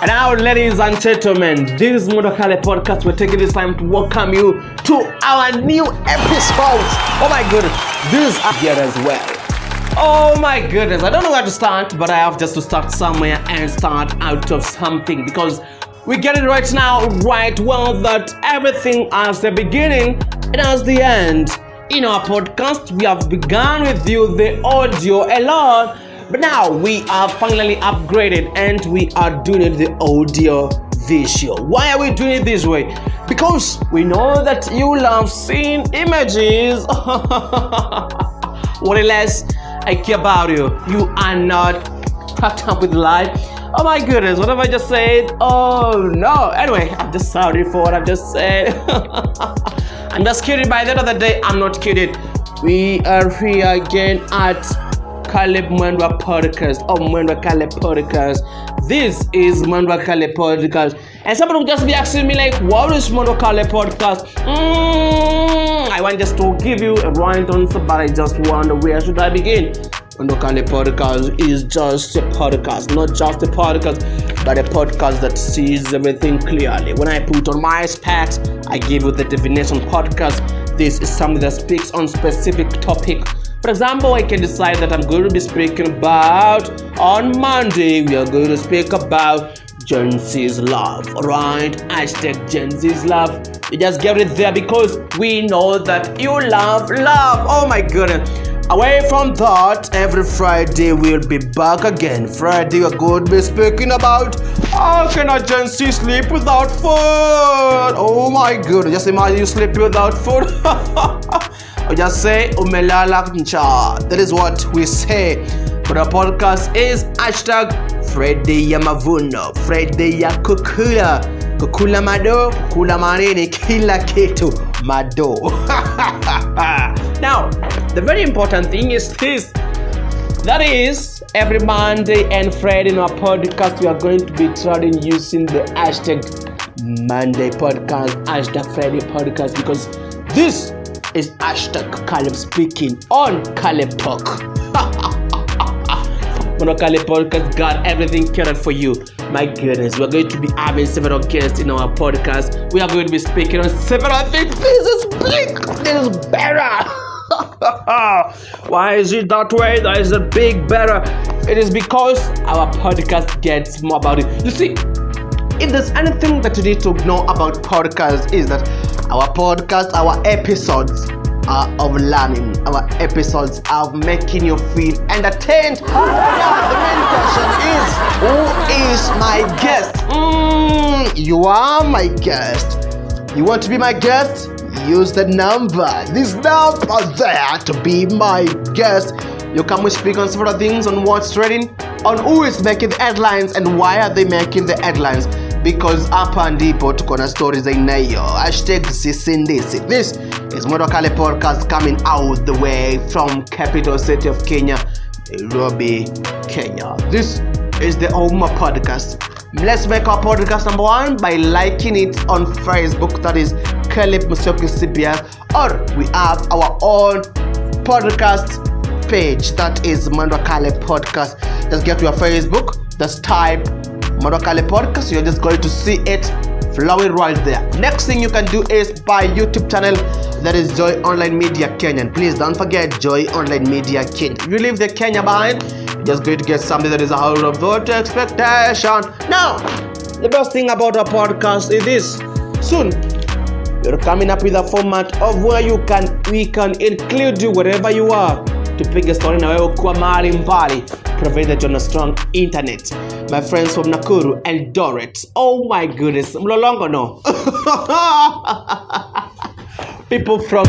And now, ladies and gentlemen, this is Mwendwa podcast. We're taking this time to welcome you to our new episode. Oh my goodness, this is here as well. Oh my goodness, I don't know where to start, but I have just to start somewhere and start out of something, because we get it right now, right well, that everything has the beginning, it has the end. In our podcast, we have begun with you the audio alone, but now we are finally upgraded and we are doing it the audio visual. Why are we doing it this way? Because we know that you love seeing images. What less I care about you. You are not tucked up with life. Oh my goodness, what have I just said? Oh no. Anyway, I'm just sorry for what I've just said. I'm just kidding. By the end of the day, I'm not kidding. We are here again at Mwendwa podcast. Mwendwa podcast. This is Mwendwa podcast. And somebody will just be asking me like, what is Mwendwa podcast? I want just to give you a right answer, but I just wonder, where should I begin? Mwendwa podcast is just a podcast, not just a podcast, but a podcast that sees everything clearly. When I put on my specs, I give you the definition podcast. This is something that speaks on specific topic. For example, I can decide that I'm going to be speaking about, on Monday, we are going to speak about Gen Z's love, alright? Hashtag Gen Z's love. You just get it there because we know that you love love. Oh my goodness. Away from that, every Friday we'll be back again. Friday we're going to be speaking about how can a Gen Z sleep without food? Oh my goodness. Just imagine you sleep without food. Or just say umelala ncha. That is what we say. But our podcast is hashtag Friday ya Mavuno, Friday ya Kukula, Kukula Mado, Kukula Manini, Kila Kitu Mado. Now, the very important thing is this. That is, every Monday and Friday in our podcast, we are going to be trying using the hashtag Monday podcast, hashtag Friday podcast, because this is hashtag Caleb speaking on Caleb Talk. Mwendwa podcast got everything catered for you. My goodness, we're going to be having several guests in our podcast. We are going to be speaking on several things. This is big. This is better. Why is it that way? That is a big better. It is because our podcast gets more about it. You see, if there's anything that you need to know about podcasts, is that our podcast, our episodes are of learning. Our episodes are of making you feel entertained. Now, the main question is, who is my guest? You are my guest. You want to be my guest? Use the number. This number there to be my guest. You come, we speak on several things, on what's trending, on who is making the headlines and why are they making the headlines. Because hapa ndipo tuko na stories inayo. Hashtag sisindisi. This is Mwendwa podcast coming out the way from capital city of Kenya, Nairobi, Kenya. This is the Oma podcast. Let's make our podcast number one by liking it on Facebook. That is Caleb Musyoki CBS. Or we have our own podcast page. That is Mwendwa podcast. Just get to your Facebook. Just type Mwendwa podcast. You're just going to see it flowing right there. Next thing you can do is buy YouTube channel. That is Joy Online Media Kenya. Please don't forget Joy Online Media Kenya. If you leave the Kenya behind, you're just going to get something that is out of your expectation. Now, the best thing about our podcast is this. Soon, we're coming up with a format of where we can include you wherever you are to pick a story na wewe kwa mahali mbali, provided you're on a strong internet. My friends from Nakuru and Doret. Oh my goodness, Mlolongo no. People from